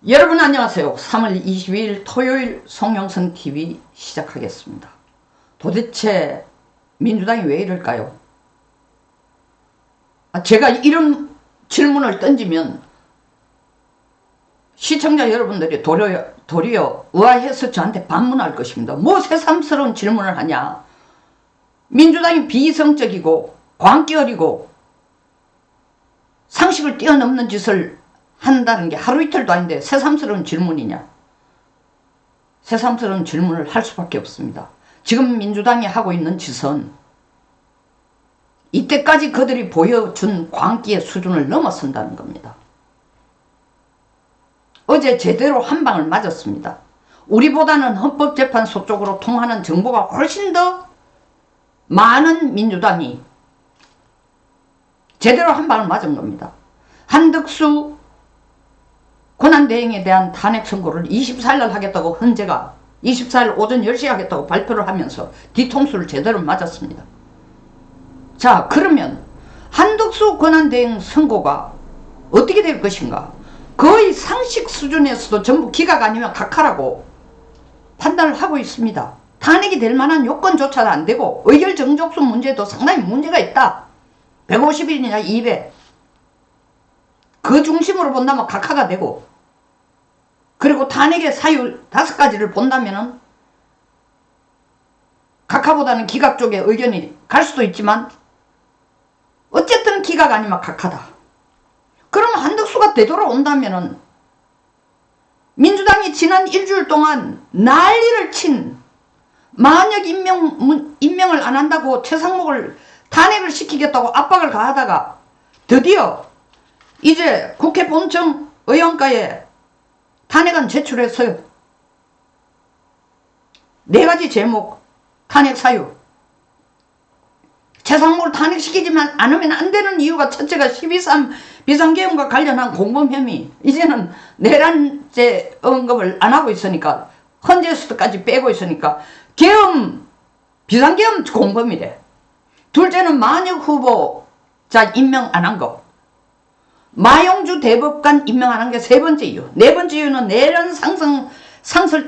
여러분 안녕하세요. 3월 22일 토요일 송영선 TV 시작하겠습니다. 도대체 민주당이 왜 이럴까요? 제가 이런 질문을 던지면 시청자 여러분들이 도리어 의아해서 저한테 반문할 것입니다. 뭐 새삼스러운 질문을 하냐. 민주당이 비이성적이고 광기 어리고 상식을 뛰어넘는 짓을 한다는 게 하루 이틀도 아닌데 새삼스러운 질문이냐. 새삼스러운 질문을 할 수밖에 없습니다. 지금 민주당이 하고 있는 짓은 이때까지 그들이 보여준 광기의 수준을 넘어선다는 겁니다. 어제 제대로 한 방을 맞았습니다. 우리보다는 헌법재판소 쪽으로 통하는 정보가 훨씬 더 많은 민주당이 제대로 한 방을 맞은 겁니다. 한덕수 권한대행에 대한 탄핵 선고를 24일날 하겠다고 헌재가 24일 오전 10시에 하겠다고 발표를 하면서 뒤통수를 제대로 맞았습니다. 자, 그러면 한덕수 권한대행 선고가 어떻게 될 것인가? 거의 상식 수준에서도 전부 기각 아니면 각하라고 판단을 하고 있습니다. 탄핵이 될 만한 요건조차도 안 되고 의결 정족수 문제도 상당히 문제가 있다. 150일이냐 200. 그 중심으로 본다면 각하가 되고, 그리고 탄핵의 사유 5가지를 본다면은 각하보다는 기각 쪽에 의견이 갈 수도 있지만 어쨌든 기각 아니면 각하다. 그럼 한덕수가 되돌아온다면은 민주당이 지난 일주일 동안 난리를 친, 만약 임명을 안 한다고 최상목을 탄핵을 시키겠다고 압박을 가하다가 드디어 이제 국회 본청 의원가에 탄핵안 제출했어요. 4가지 제목 탄핵 사유. 최상목을 탄핵시키지만 않으면 안 되는 이유가 첫째가 12.3 비상계엄과 관련한 공범 혐의. 이제는 내란죄 언급을 안 하고 있으니까, 헌재수도까지 빼고 있으니까 계엄, 비상계엄 공범이래. 둘째는 만역 후보자 임명 안 한 거. 마용주 대법관 임명 안 한 게 3번째 이유. 4번째 이유는 내란 상설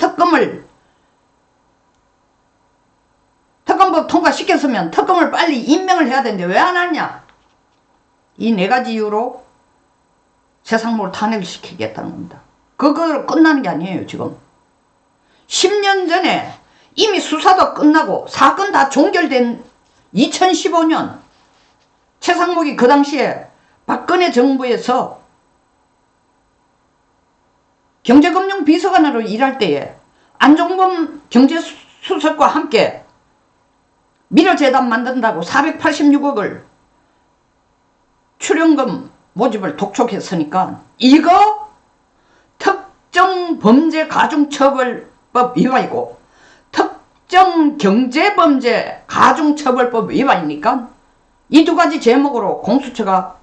특검법 통과시켰으면 특검을 빨리 임명을 해야 되는데 왜 안 하냐. 이 4가지 이유로 최상목을 탄핵을 시키겠다는 겁니다. 그거로 끝나는 게 아니에요. 지금 10년 전에 이미 수사도 끝나고 사건 다 종결된 2015년 최상목이 그 당시에 박근혜 정부에서 경제금융 비서관으로 일할 때에 안종범 경제수석과 함께 미래재단 만든다고 486억을 출연금 모집을 독촉했으니까 이거 특정범죄 가중처벌법 위반이고 특정경제범죄 가중처벌법 위반이니까 이 2가지 제목으로 공수처가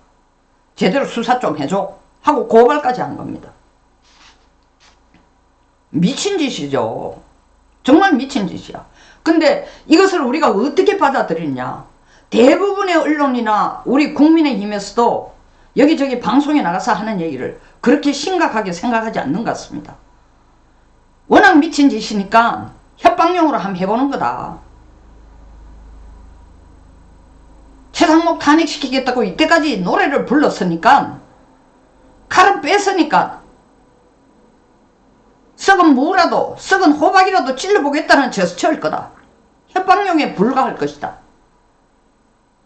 제대로 수사 좀 해줘 하고 고발까지 한 겁니다. 미친 짓이죠. 정말 미친 짓이야. 근데 이것을 우리가 어떻게 받아들이냐. 대부분의 언론이나 우리 국민의힘에서도 여기저기 방송에 나가서 하는 얘기를 그렇게 심각하게 생각하지 않는 것 같습니다. 워낙 미친 짓이니까 협박용으로 한번 해보는 거다. 최상목 탄핵시키겠다고 이때까지 노래를 불렀으니까, 칼을 뺐으니까 썩은 무라도 썩은 호박이라도 찔러보겠다는 제스처일 거다. 협박용에 불과할 것이다.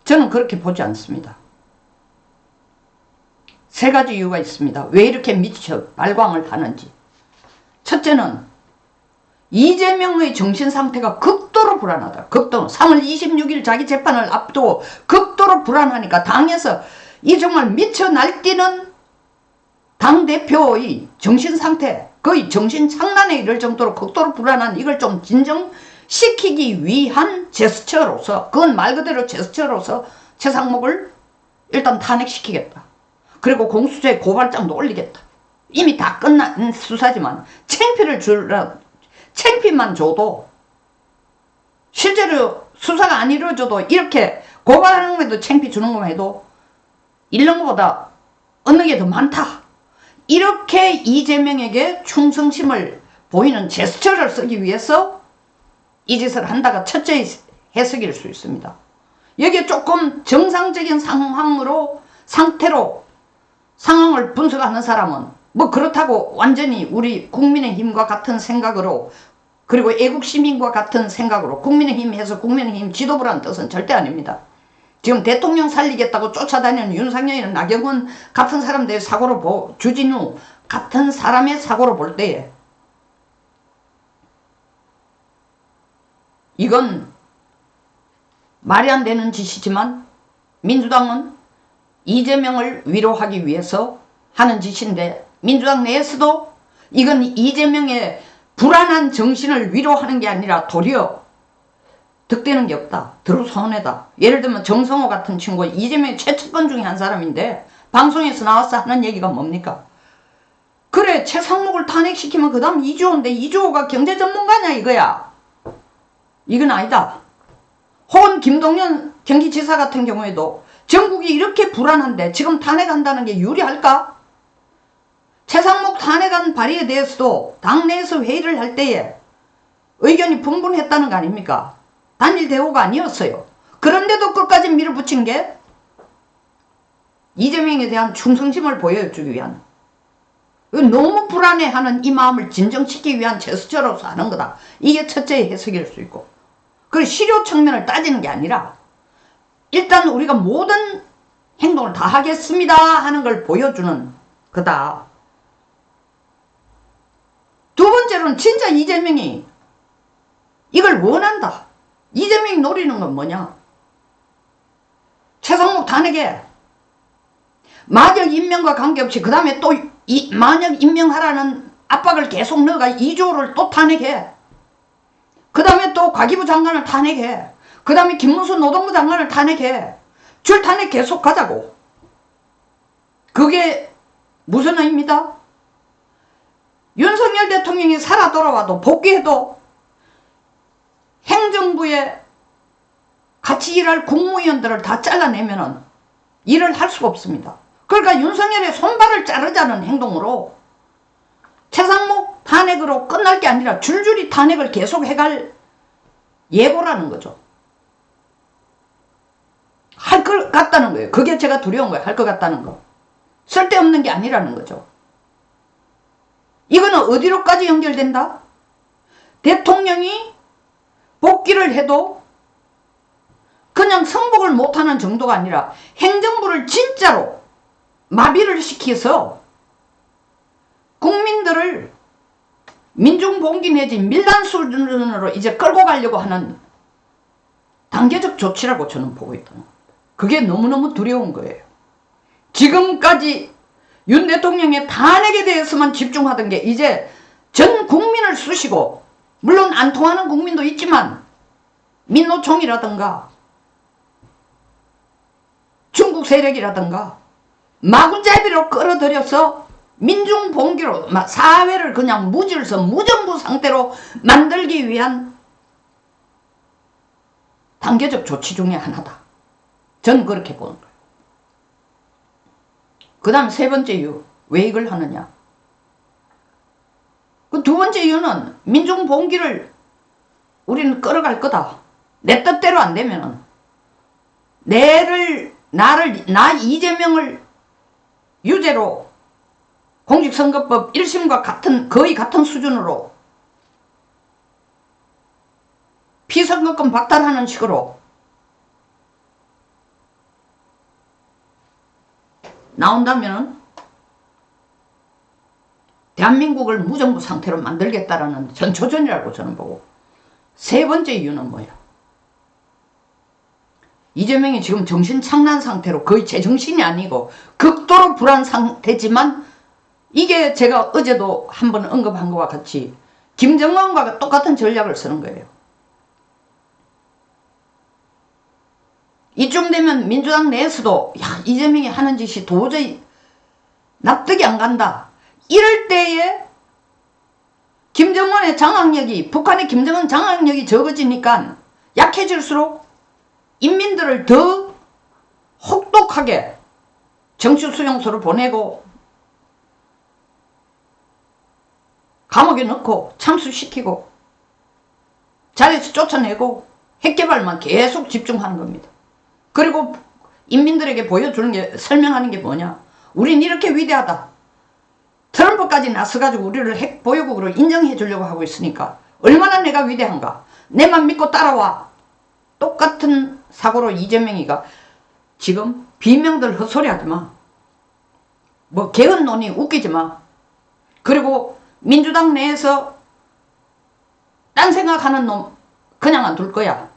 저는 그렇게 보지 않습니다. 3가지 이유가 있습니다. 왜 이렇게 미쳐 발광을 하는지. 첫째는 이재명의 정신상태가 극도로 불안하다. 극도로. 3월 26일 자기 재판을 앞두고 극도로 불안하니까 당에서 이 정말 미쳐 날뛰는 당대표의 정신상태, 거의 정신착란에 이를 정도로 극도로 불안한 이걸 좀 진정시키기 위한 제스처로서, 그건 말 그대로 제스처로서 최상목을 일단 탄핵시키겠다. 그리고 공수처에 고발장도 올리겠다. 이미 다 끝난 수사지만 창피만 줘도, 실제로 수사가 안 이루어져도 이렇게 고발하는 것도 창피 주는 것만 해도 잃는 것보다 얻는 게 더 많다. 이렇게 이재명에게 충성심을 보이는 제스처를 쓰기 위해서 이 짓을 한다가 첫째 해석일 수 있습니다. 여기에 조금 정상적인 상태로 상황을 분석하는 사람은 뭐 그렇다고 완전히 우리 국민의힘과 같은 생각으로, 그리고 애국 시민과 같은 생각으로 국민의힘 해서 국민의힘 지도부라는 뜻은 절대 아닙니다. 지금 대통령 살리겠다고 쫓아다니는 윤석열이나 나경원 같은 사람들의 사고로 주진우 같은 사람의 사고로 볼 때에 이건 말이 안 되는 짓이지만 민주당은 이재명을 위로하기 위해서 하는 짓인데, 민주당 내에서도 이건 이재명의 불안한 정신을 위로하는 게 아니라 도리어 득되는 게 없다, 더러 손해다. 예를 들면 정성호 같은 친구, 이재명의 최측근 중에 한 사람인데 방송에서 나와서 하는 얘기가 뭡니까? 그래, 최상목을 탄핵시키면 그 다음 이주호인데 이주호가 경제 전문가냐 이거야. 이건 아니다. 혹은 김동연 경기지사 같은 경우에도 전국이 이렇게 불안한데 지금 탄핵한다는 게 유리할까? 최상목 탄핵안 발의에 대해서도 당내에서 회의를 할 때에 의견이 분분했다는 거 아닙니까? 단일 대우가 아니었어요. 그런데도 끝까지 밀어붙인 게 이재명에 대한 충성심을 보여주기 위한, 너무 불안해하는 이 마음을 진정시키기 위한 제스처로서 하는 거다. 이게 첫째 해석일 수 있고, 그리고 실효 측면을 따지는 게 아니라 일단 우리가 모든 행동을 다 하겠습니다 하는 걸 보여주는 거다. 두 번째로는 진짜 이재명이 이걸 원한다. 이재명이 노리는 건 뭐냐? 최상목 탄핵에 만약 임명과 관계없이 그 다음에 또 만약 임명하라는 압박을 계속 넣어가 이주호를 또 탄핵해. 그 다음에 또 과기부 장관을 탄핵해. 그 다음에 김문수 노동부 장관을 탄핵해. 줄 탄핵 계속 가자고. 그게 무슨 의미입니다? 윤석열 대통령이 살아 돌아와도 복귀해도 행정부에 같이 일할 국무위원들을 다 잘라내면은 일을 할 수가 없습니다. 그러니까 윤석열의 손발을 자르자는 행동으로 최상목 탄핵으로 끝날 게 아니라 줄줄이 탄핵을 계속 해갈 예고라는 거죠. 할 것 같다는 거예요. 그게 제가 두려운 거예요. 할 것 같다는 거. 쓸데없는 게 아니라는 거죠. 이거는 어디로까지 연결된다? 대통령이 복귀를 해도 그냥 승복을 못하는 정도가 아니라 행정부를 진짜로 마비를 시켜서 국민들을 민중봉기 내지 밀란 수준으로 이제 끌고 가려고 하는 단계적 조치라고 저는 보고 있다는 겁니다. 그게 너무너무 두려운 거예요. 지금까지 윤 대통령의 탄핵에 대해서만 집중하던 게 이제 전 국민을 쑤시고, 물론 안 통하는 국민도 있지만 민노총이라든가 중국 세력이라든가 마구잡이로 끌어들여서 민중봉기로 사회를 그냥 무질서 무정부 상태로 만들기 위한 단계적 조치 중에 하나다. 저는 그렇게 보는 거예요. 그 다음 세 번째 이유, 왜 이걸 하느냐? 그 두 번째 이유는 민중봉기를 우리는 끌어갈 거다. 내 뜻대로 안 되면은 나 이재명을 유죄로 공직선거법 1심과 거의 같은 수준으로 피선거권 박탈하는 식으로 나온다면 대한민국을 무정부 상태로 만들겠다라는 전초전이라고 저는 보고, 세 번째 이유는 뭐야? 이재명이 지금 정신 착란 상태로 거의 제정신이 아니고 극도로 불안 상태지만, 이게 제가 어제도 한번 언급한 것과 같이 김정은과 똑같은 전략을 쓰는 거예요. 이쯤 되면 민주당 내에서도 이재명이 하는 짓이 도저히 납득이 안 간다. 이럴 때에 김정은의 장악력이, 북한의 김정은 장악력이 적어지니까 약해질수록 인민들을 더 혹독하게 정치수용소를 보내고 감옥에 넣고 참수시키고 자리에서 쫓아내고 핵개발만 계속 집중하는 겁니다. 그리고 인민들에게 보여주는 게, 설명하는 게 뭐냐. 우린 이렇게 위대하다. 트럼프까지 나서가지고 우리를 핵 보유국으로 인정해 주려고 하고 있으니까 얼마나 내가 위대한가. 내만 믿고 따라와. 똑같은 사고로 이재명이가 지금 비명들 헛소리하지 마. 뭐 개헌 논의 웃기지 마. 그리고 민주당 내에서 딴 생각하는 놈 그냥 안 둘 거야.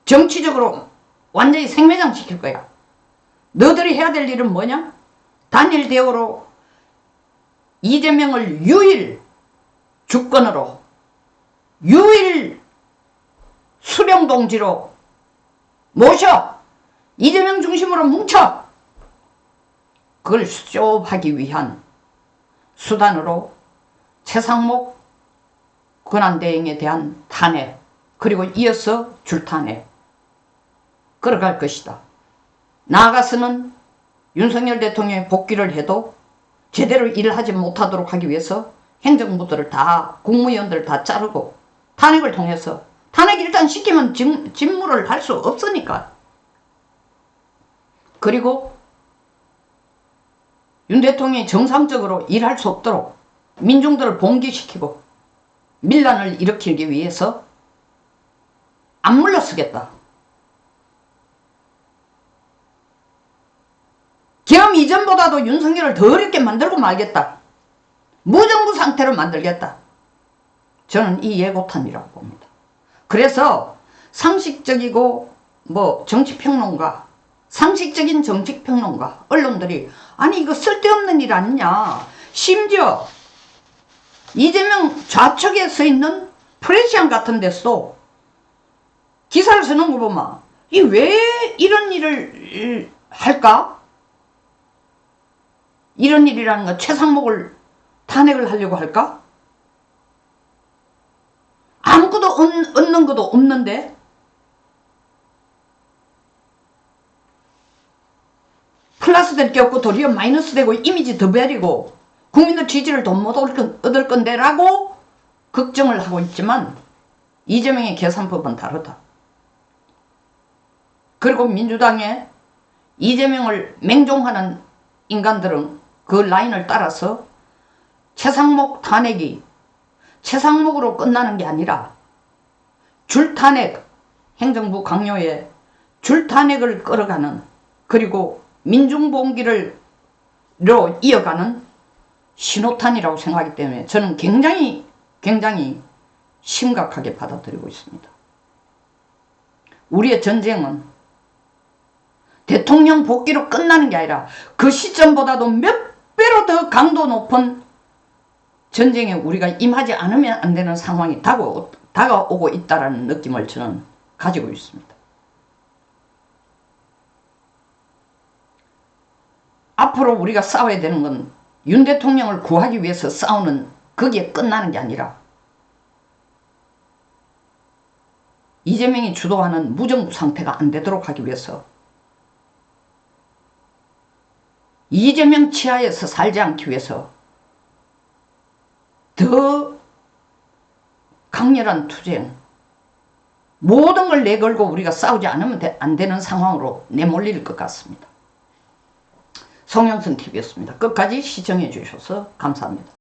정치적으로 완전히 생매장 시킬 거야. 너들이 해야 될 일은 뭐냐? 단일 대우로 이재명을 유일 주권으로, 유일 수령동지로 모셔! 이재명 중심으로 뭉쳐! 그걸 수습하기 위한 수단으로 최상목 권한대행에 대한 탄핵, 그리고 이어서 줄탄핵 걸어갈 것이다. 나아가서는 윤석열 대통령이 복귀를 해도 제대로 일을 하지 못하도록 하기 위해서 행정부들을 다, 국무위원들을 다 자르고 탄핵을 통해서, 탄핵 일단 시키면 직무를 할 수 없으니까. 그리고 윤 대통령이 정상적으로 일할 수 없도록 민중들을 봉기시키고 밀란을 일으키기 위해서 안 물러서겠다. 계엄 이전보다도 윤석열을 더 어렵게 만들고 말겠다. 무정부 상태로 만들겠다. 저는 이 예고탄이라고 봅니다. 그래서 상식적이고 정치평론가, 상식적인 정치평론가, 언론들이 아니 이거 쓸데없는 일 아니냐. 심지어 이재명 좌측에 서 있는 프레시안 같은 데서도 기사를 쓰는 거 보면 이 왜 이런 일을 할까? 이런 일이라는 건 최상목을 탄핵을 하려고 할까? 아무것도 얻는 것도 없는데 플러스 될 게 없고 도리어 마이너스 되고 이미지 더 베리고 국민들 지지를 더 못 얻을 건데 라고 걱정을 하고 있지만 이재명의 계산법은 다르다. 그리고 민주당에 이재명을 맹종하는 인간들은 그 라인을 따라서 최상목 탄핵이 최상목으로 끝나는 게 아니라 줄탄핵, 행정부 강요에 줄탄핵을 끌어가는, 그리고 민중봉기로 이어가는 신호탄이라고 생각하기 때문에 저는 굉장히 심각하게 받아들이고 있습니다. 우리의 전쟁은 대통령 복귀로 끝나는 게 아니라 그 시점보다도 몇 배로 더 강도 높은 전쟁에 우리가 임하지 않으면 안 되는 상황이 다가오고 있다는 느낌을 저는 가지고 있습니다. 앞으로 우리가 싸워야 되는 건 윤 대통령을 구하기 위해서 싸우는 거기에 끝나는 게 아니라 이재명이 주도하는 무정부 상태가 안 되도록 하기 위해서, 이재명 치하에서 살지 않기 위해서 더 강렬한 투쟁, 모든 걸 내걸고 우리가 싸우지 않으면 안 되는 상황으로 내몰릴 것 같습니다. 송영선TV였습니다. 끝까지 시청해 주셔서 감사합니다.